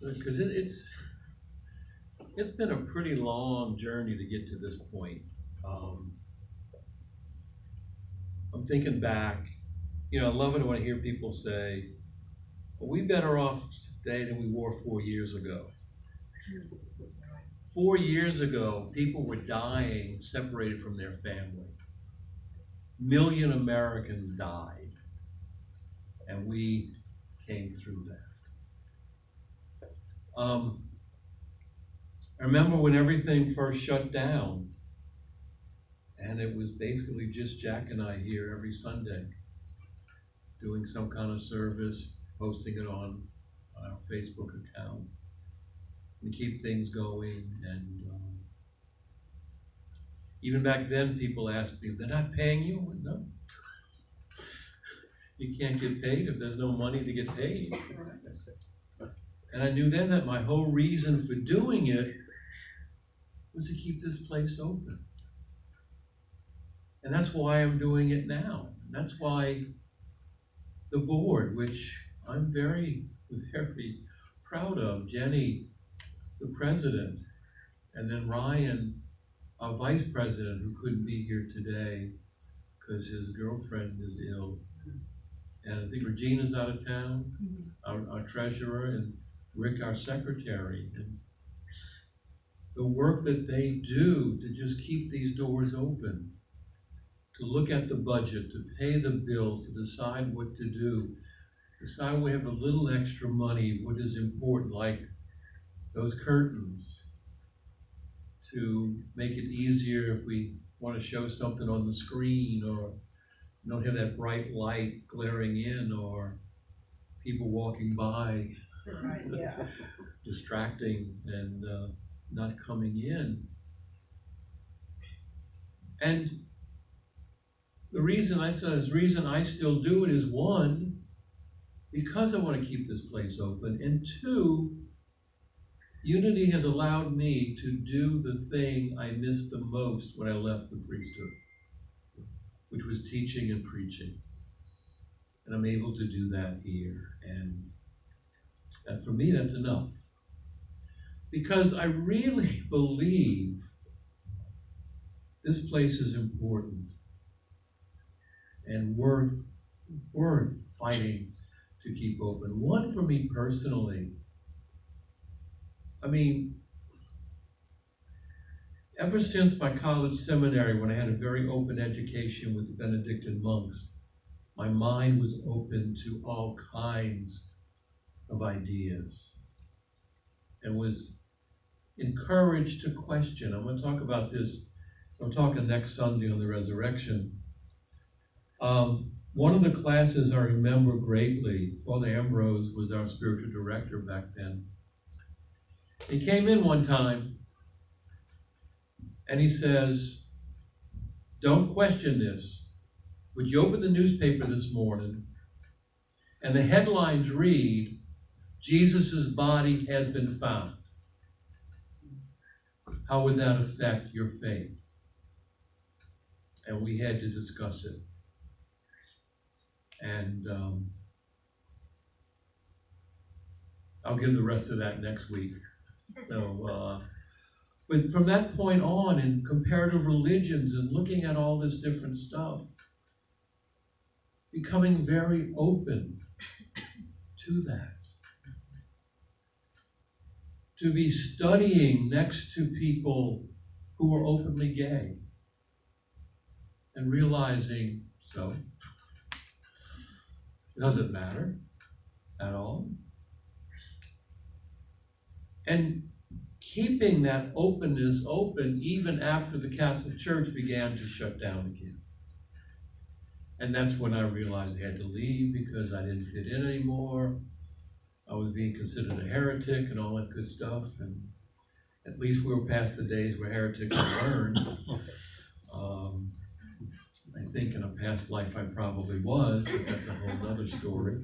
because it's been a pretty long journey to get to this point. Um, I'm thinking back, I love it when I hear people say, "Well, we better off today than we were 4 years ago." 4 years ago, people were dying separated from their family. Million Americans died, and we came through that. I remember when everything first shut down, and it was basically just Jack and I here every Sunday, doing some kind of service, posting it on our Facebook account, and keep things going. And even back then, people asked me, "They're not paying you?" I went, "No. You can't get paid if there's no money to get paid." And I knew then that my whole reason for doing it was to keep this place open. And that's why I'm doing it now. And that's why the board, which I'm very, very proud of, Jenny, the president, and then Ryan, our vice president, who couldn't be here today because his girlfriend is ill. And I think Regina's out of town, our treasurer, and Rick, our secretary. And the work that they do to just keep these doors open, to look at the budget, to pay the bills, to decide what to do, decide we have a little extra money, what is important, like those curtains, to make it easier if we want to show something on the screen, or don't have that bright light glaring in, or people walking by distracting and not coming in. And the reason I still do it is, one, because I want to keep this place open, and two, Unity has allowed me to do the thing I missed the most when I left the priesthood, which was teaching and preaching. And I'm able to do that here. And for me, that's enough. Because I really believe this place is important and worth fighting to keep open. One, for me personally, I mean, ever since my college seminary, when I had a very open education with the Benedictine monks, my mind was open to all kinds of ideas and was encouraged to question. I'm going to talk about this. I'm talking next Sunday on the resurrection. One of the classes I remember greatly, Father Ambrose was our spiritual director back then. He came in one time and he says, "Don't question this. Would you open the newspaper this morning and the headlines read, 'Jesus' body has been found'? How would that affect your faith?" And we had to discuss it. And I'll give the rest of that next week. But from that point on, in comparative religions and looking at all this different stuff, becoming very open to that. To be studying next to people who are openly gay and realizing, so, it doesn't matter at all. And keeping that openness open even after the Catholic Church began to shut down again. And that's when I realized I had to leave because I didn't fit in anymore. I was being considered a heretic and all that good stuff. And at least we were past the days where heretics learned. I think in a past life I probably was, but that's a whole other story.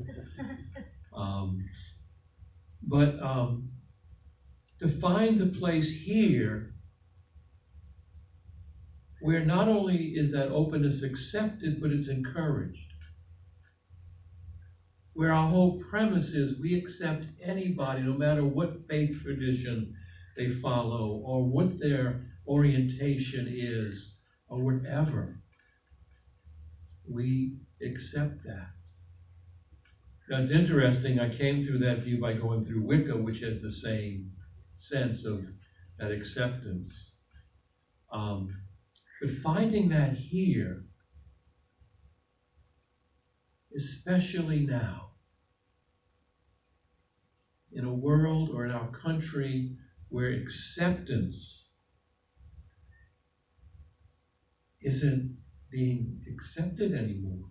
But to find the place here where not only is that openness accepted, but it's encouraged. where our whole premise is we accept anybody, no matter what faith tradition they follow or what their orientation is or whatever. We accept that. Now it's interesting, I came through that view by going through Wicca, which has the same sense of that acceptance. But finding that here, especially now, in a world or in our country where acceptance isn't being accepted anymore.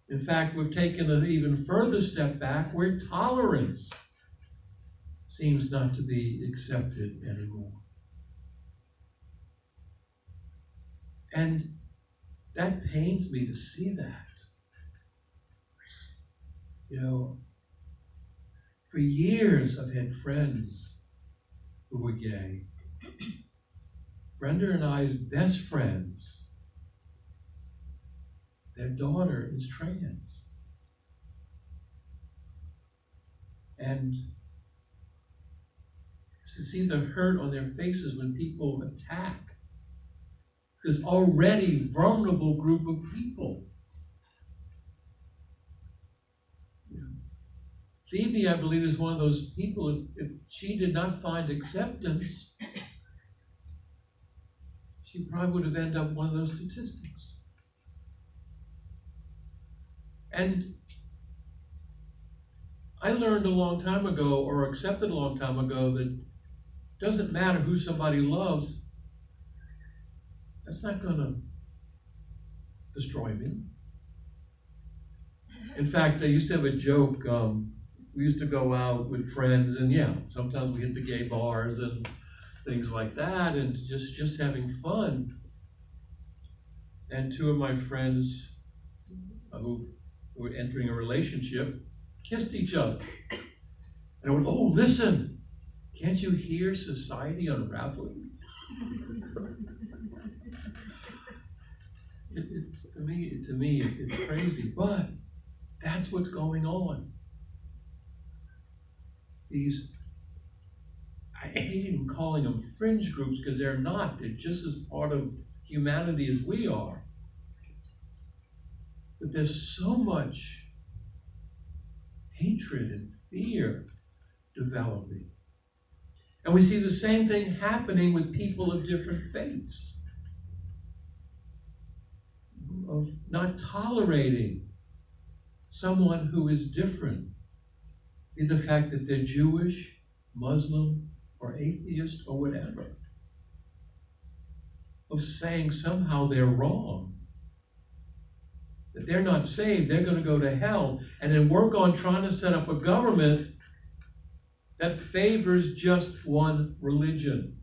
In fact, we've taken an even further step back where tolerance seems not to be accepted anymore. And that pains me to see that. You know, for years I've had friends who were gay. Brenda and I's best friends, their daughter is trans. And to see the hurt on their faces when people attack this already vulnerable group of people. Phoebe, I believe, is one of those people, if she did not find acceptance, she probably would have ended up one of those statistics. And I learned a long time ago, or accepted a long time ago, that it doesn't matter who somebody loves, that's not going to destroy me. In fact, I used to have a joke. We used to go out with friends, and sometimes we hit the gay bars and things like that, and just having fun. And two of my friends who were entering a relationship kissed each other. And I went, "Oh, listen, can't you hear society unraveling?" To me, it's crazy, but that's what's going on. I hate even calling them fringe groups because they're not. They're just as part of humanity as we are. But there's so much hatred and fear developing. And we see the same thing happening with people of different faiths, of not tolerating someone who is different, in the fact that they're Jewish, Muslim, or atheist, or whatever, of saying somehow they're wrong, that they're not saved, they're going to go to hell, and then work on trying to set up a government that favors just one religion.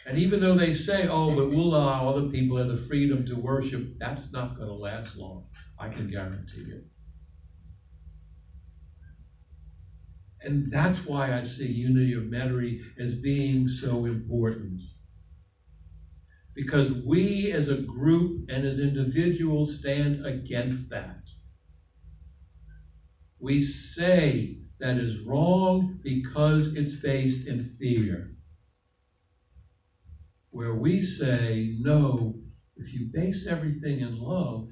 And even though they say, oh, but we'll allow other people to have the freedom to worship, that's not going to last long. I can guarantee it. And that's why I see unity of Metairie as being so important. Because we as a group and as individuals stand against that. We say that is wrong because it's based in fear. Where we say, no, if you base everything in love,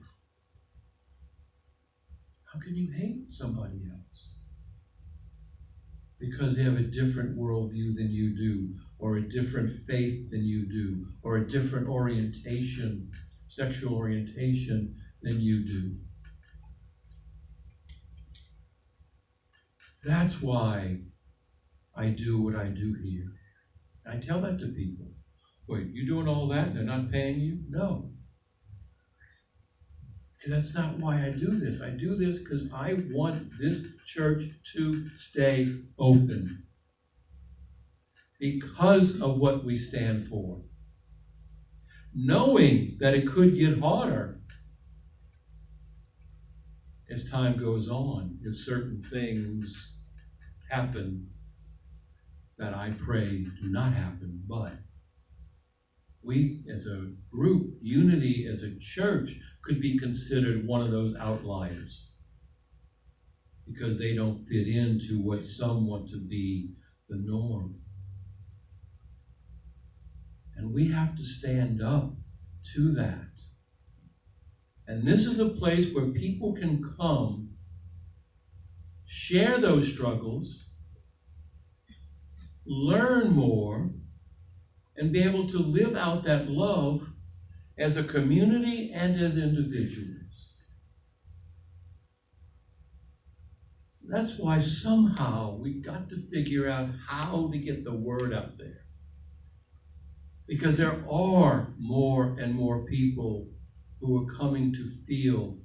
how can you hate somebody else? Because they have a different worldview than you do, or a different faith than you do, or a different orientation, sexual orientation than you do. That's why I do what I do here. I tell that to people. Wait, you doing all that and they're not paying you? No. Because that's not why I do this. I do this because I want this church to stay open. Because of what we stand for. Knowing that it could get harder as time goes on, if certain things happen that I pray do not happen, but we as a group, unity as a church, could be considered one of those outliers because they don't fit into what some want to be the norm. And we have to stand up to that. And this is a place where people can come, share those struggles, learn more, and be able to live out that love as a community and as individuals. That's why somehow we've got to figure out how to get the word out there. Because there are more and more people who are coming to feel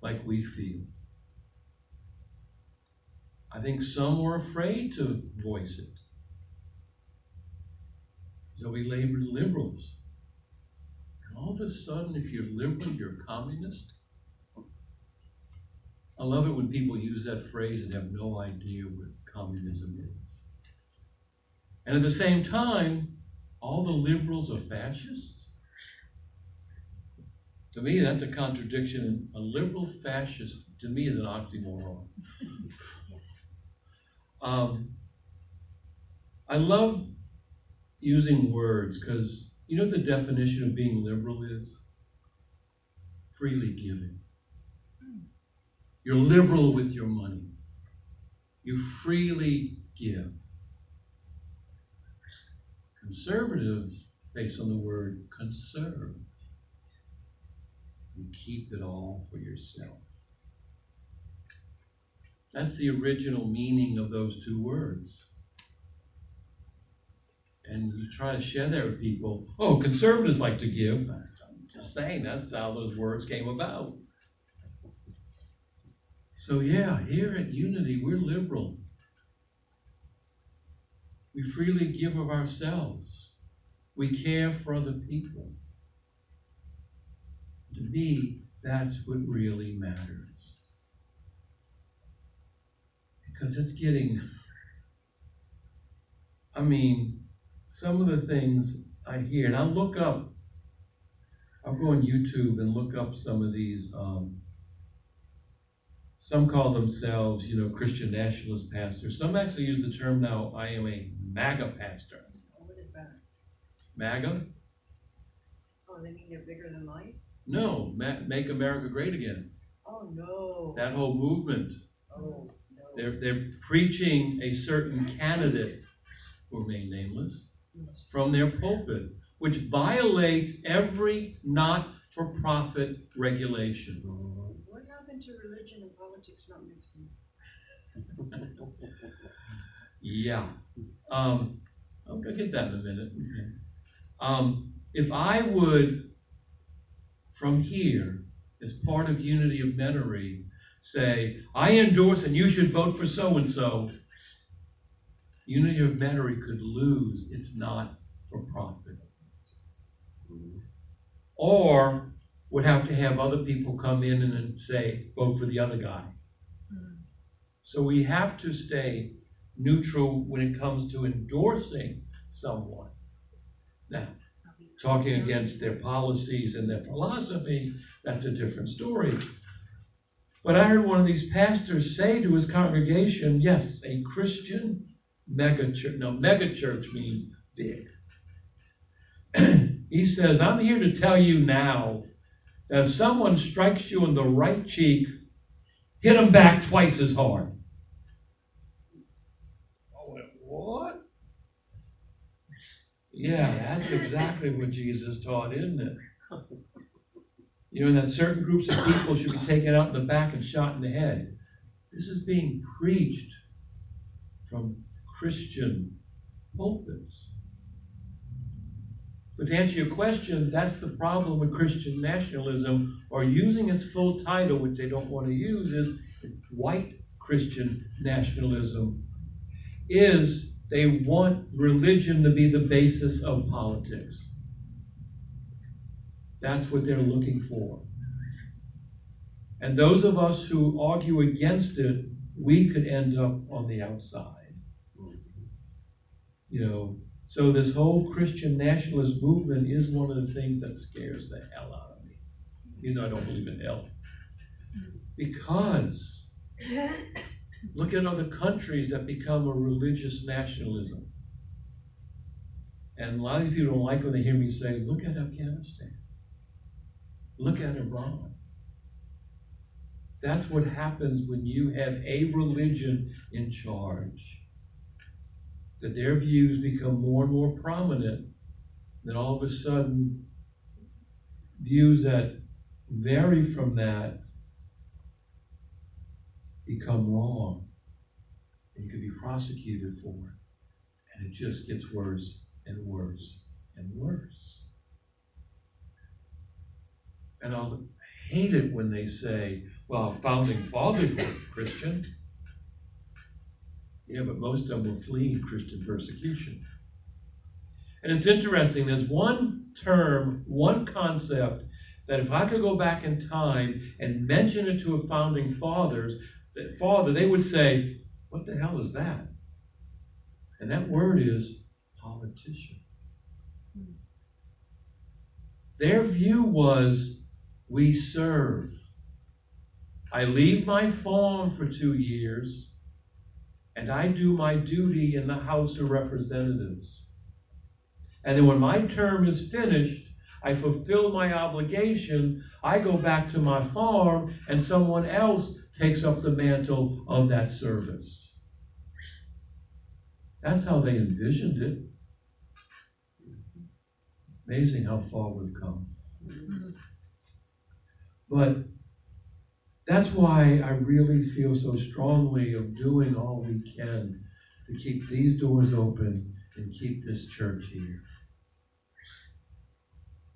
like we feel. I think some were afraid to voice it. So we labored liberals. And all of a sudden, if you're liberal, you're communist. I love it when people use that phrase and have no idea what communism is. And at the same time, all the liberals are fascists. To me, that's a contradiction. A liberal fascist, to me, is an oxymoron. I love using words because you know what the definition of being liberal is? Freely giving. You're liberal with your money. You freely give. Conservatives, based on the word conserve. You keep it all for yourself. That's the original meaning of those two words. And you try to share that with people. Oh, conservatives like to give. I'm just saying that's how those words came about. So yeah, here at Unity, we're liberal. We freely give of ourselves. We care for other people. To me, that's what really matters. Because it's getting, some of the things I hear, and I'll go on YouTube and look up some of these, some call themselves, Christian nationalist pastors. Some actually use the term now, I am a MAGA pastor. What is that? MAGA? Oh, they mean they're bigger than life? No, Make America Great Again. Oh, no. That whole movement. Oh, no. They're preaching a certain candidate, who remain nameless, Yes. from their pulpit, which violates every not-for-profit regulation. What happened to religion and politics not mixing? Yeah. I'll get that in a minute. Okay. If I would, from here, as part of Unity of Metairie, say, I endorse and you should vote for so-and-so, Unity of Metairie could lose its not-for-profit. Or would have to have other people come in and say, vote for the other guy. So we have to stay neutral when it comes to endorsing someone. Now, talking against their policies and their philosophy, that's a different story. But I heard one of these pastors say to his congregation, yes, a Christian megachurch. Now, megachurch means big. He says, I'm here to tell you now that if someone strikes you in the right cheek, hit them back twice as hard. I went, what? Yeah, that's exactly what Jesus taught, isn't it? And that certain groups of people should be taken out in the back and shot in the head. This is being preached from Christian pulpits. But to answer your question, that's the problem with Christian nationalism, or using its full title, which they don't want to use, is white Christian nationalism, is they want religion to be the basis of politics. That's what they're looking for. And those of us who argue against it, we could end up on the outside. So this whole Christian nationalist movement is one of the things that scares the hell out of me. You know I don't believe in hell. Because look at other countries that become a religious nationalism. And a lot of people don't like when they hear me say, look at Afghanistan. Look at Iran. That's what happens when you have a religion in charge. That their views become more and more prominent. Then all of a sudden, views that vary from that become wrong. And you can be prosecuted for it. And it just gets worse and worse and worse. And I'll hate it when they say, well, our founding fathers were Christian. Yeah, but most of them were fleeing Christian persecution. And it's interesting, there's one term, one concept, that if I could go back in time and mention it to a founding father, they would say, what the hell is that? And that word is politician. Their view was, we serve. I leave my farm for 2 years, and I do my duty in the House of Representatives. And then when my term is finished, I fulfill my obligation, I go back to my farm, and someone else takes up the mantle of that service. That's how they envisioned it. Amazing how far we've come. But that's why I really feel so strongly of doing all we can to keep these doors open and keep this church here.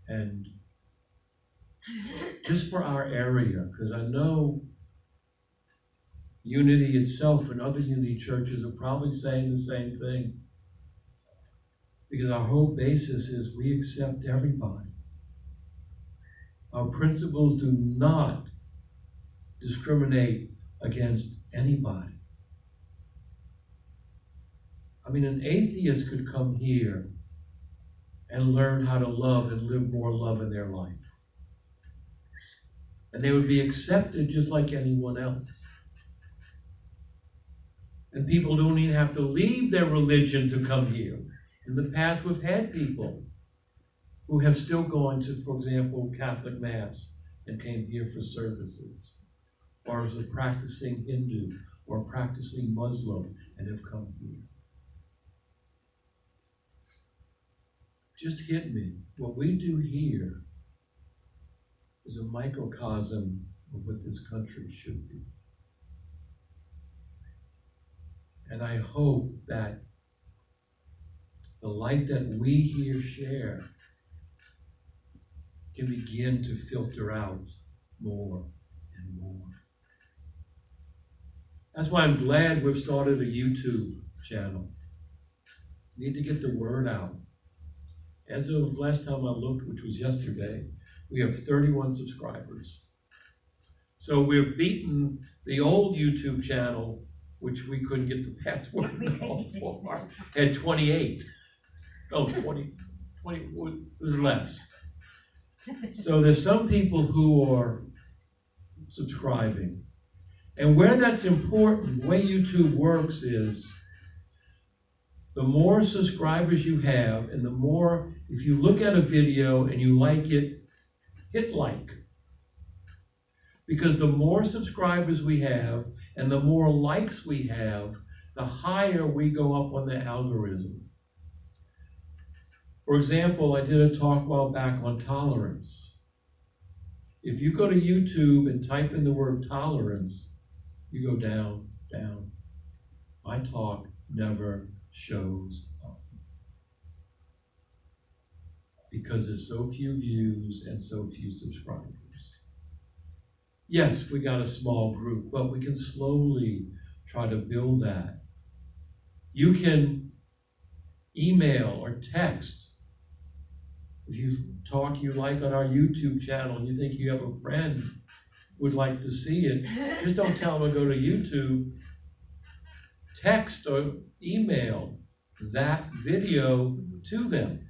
And just for our area, because I know Unity itself and other Unity churches are probably saying the same thing. Because our whole basis is we accept everybody. Our principles do not discriminate against anybody. I mean, an atheist could come here and learn how to love and live more love in their life. And they would be accepted just like anyone else. And people don't even have to leave their religion to come here. In the past, we've had people who have still gone to, for example, Catholic Mass and came here for services, or as a practicing Hindu or practicing Muslim and have come here. Just hit me. What we do here is a microcosm of what this country should be. And I hope that the light that we here share can begin to filter out more and more. That's why I'm glad we've started a YouTube channel. We need to get the word out. As of last time I looked, which was yesterday, we have 31 subscribers. So we've beaten the old YouTube channel, which we couldn't get the password for, at 28. Oh, 20 was less. So there's some people who are subscribing. And where that's important, the way YouTube works is, the more subscribers you have, and the more, if you look at a video and you like it, hit like. Because the more subscribers we have, and the more likes we have, the higher we go up on the algorithm. For example, I did a talk a while back on tolerance. If you go to YouTube and type in the word tolerance, you go down, down. My talk never shows up. Because there's so few views and so few subscribers. Yes, we got a small group, but we can slowly try to build that. You can email or text. If you talk you like on our YouTube channel and you think you have a friend who would like to see it, just don't tell them to go to YouTube. Text or email that video to them.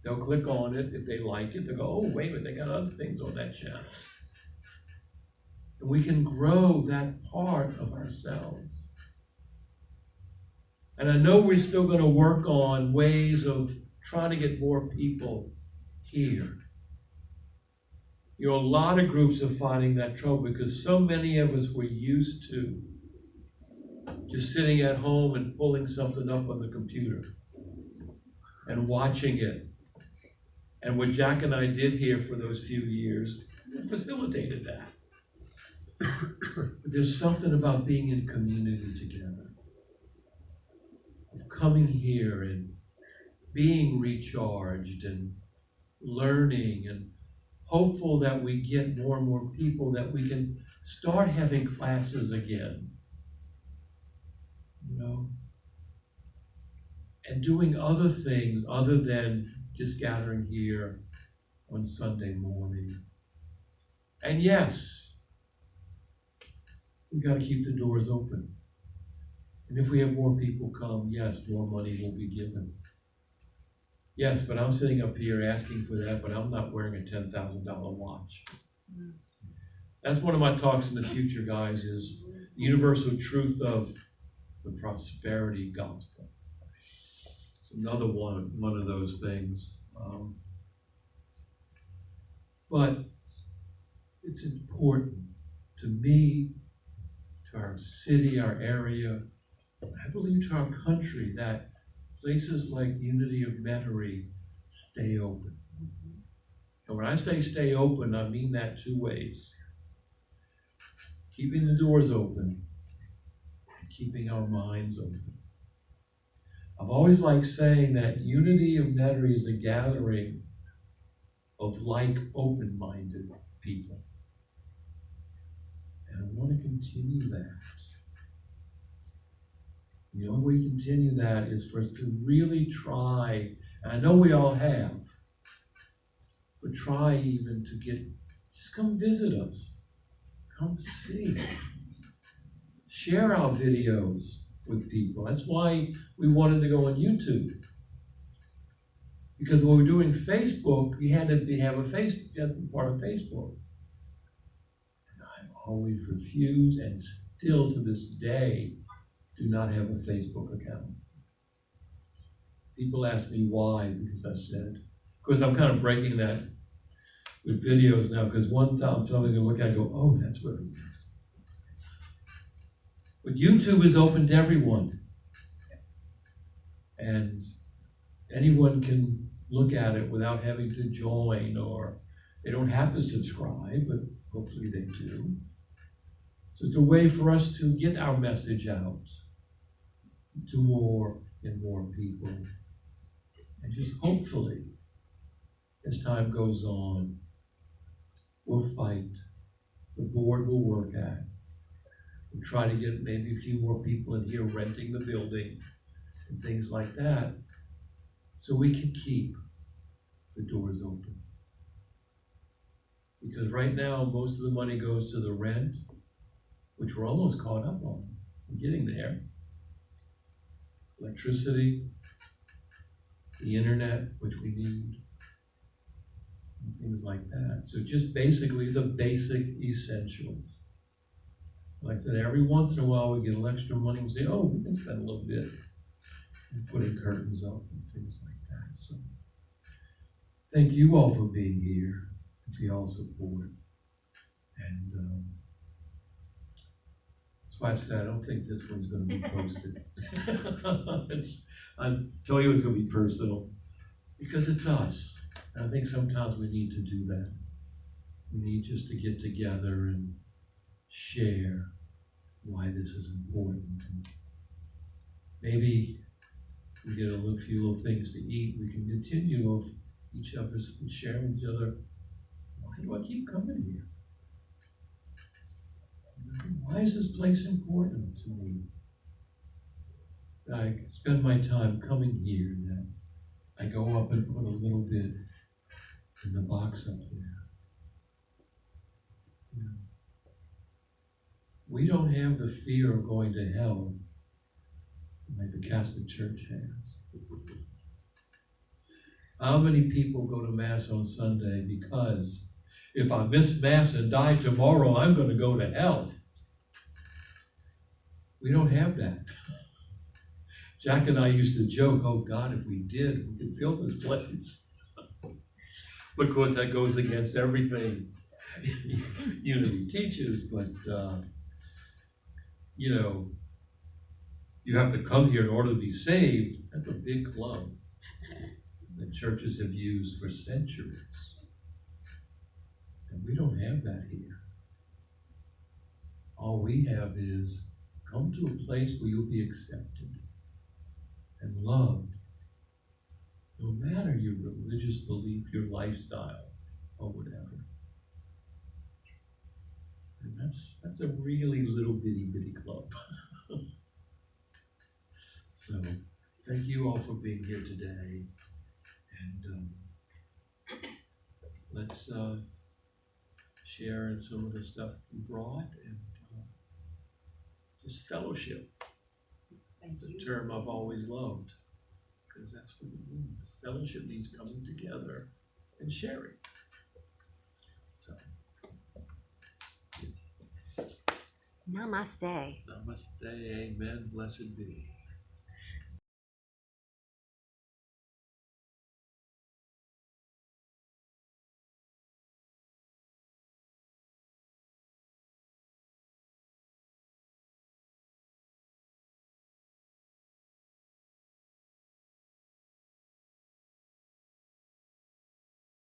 They'll click on it. If they like it, they'll go, oh, wait a minute, they got other things on that channel. And we can grow that part of ourselves. And I know we're still going to work on ways of trying to get more people here. You know, a lot of groups are finding that trouble because so many of us were used to just sitting at home and pulling something up on the computer and watching it. And what Jack and I did here for those few years facilitated that. But there's something about being in community together, of coming here and being recharged and learning and hopeful that we get more and more people, that we can start having classes again, you know, and doing other things other than just gathering here on Sunday morning. And yes, we've got to keep the doors open. And if we have more people come, yes, more money will be given. Yes, but I'm sitting up here asking for that, but I'm not wearing a $10,000 watch. That's one of my talks in the future, guys, is the universal truth of the prosperity gospel. It's another one of those things. But it's important to me, to our city, our area, I believe to our country, that places like Unity of Metairie stay open. And when I say stay open, I mean that two ways. Keeping the doors open and keeping our minds open. I've always liked saying that Unity of Metairie is a gathering of like open-minded people. And I want to continue that. The only way to continue that is for us to really try, and I know we all have, but try even to just come visit us. Come see. Share our videos with people. That's why we wanted to go on YouTube. Because when we were doing Facebook, you had to have a part of Facebook. And I've always refused, and still to this day, do not have a Facebook account. People ask me why, because I said, because I'm kind of breaking that with videos now, because one time I'm telling them, look at it, I go, oh, that's what it is. But YouTube is open to everyone. And anyone can look at it without having to join, or they don't have to subscribe, but hopefully they do. So it's a way for us to get our message out to more and more people. And just hopefully, as time goes on, we'll fight. The board will work at. We'll try to get maybe a few more people in here renting the building and things like that, so we can keep the doors open. Because right now, most of the money goes to the rent, which we're almost caught up on. We're getting there. Electricity, the internet, which we need, and things like that. So just basically the basic essentials. Like I said, every once in a while we get a little extra money and say, oh, we can spend a little bit and putting curtains up and things like that. So thank you all for being here and for y'all's support. And that's why I said I don't think this one's going to be posted. I told you it was going to be personal because it's us. And I think sometimes we need to do that. We need just to get together and share why this is important. And maybe we get a few little things to eat. We can continue of each of us sharing with each other. Why do I keep coming here? Why is this place important to me? That I spend my time coming here, that I go up and put a little bit in the box up there. You know, we don't have the fear of going to hell like the Catholic Church has. How many people go to Mass on Sunday because if I miss Mass and die tomorrow, I'm going to go to hell? We don't have that. Jack and I used to joke, oh God, if we did, we could fill this place. But of course, that goes against everything Unity teaches, but you have to come here in order to be saved. That's a big club that churches have used for centuries. And we don't have that here. All we have is come to a place where you'll be accepted and loved, no matter your religious belief, your lifestyle, or whatever. And that's a really little bitty club. So thank you all for being here today. And let's share in some of the stuff you brought and just fellowship. It's a term I've always loved because that's what it means. Fellowship means coming together and sharing. So, Namaste. namaste, amen, blessed be.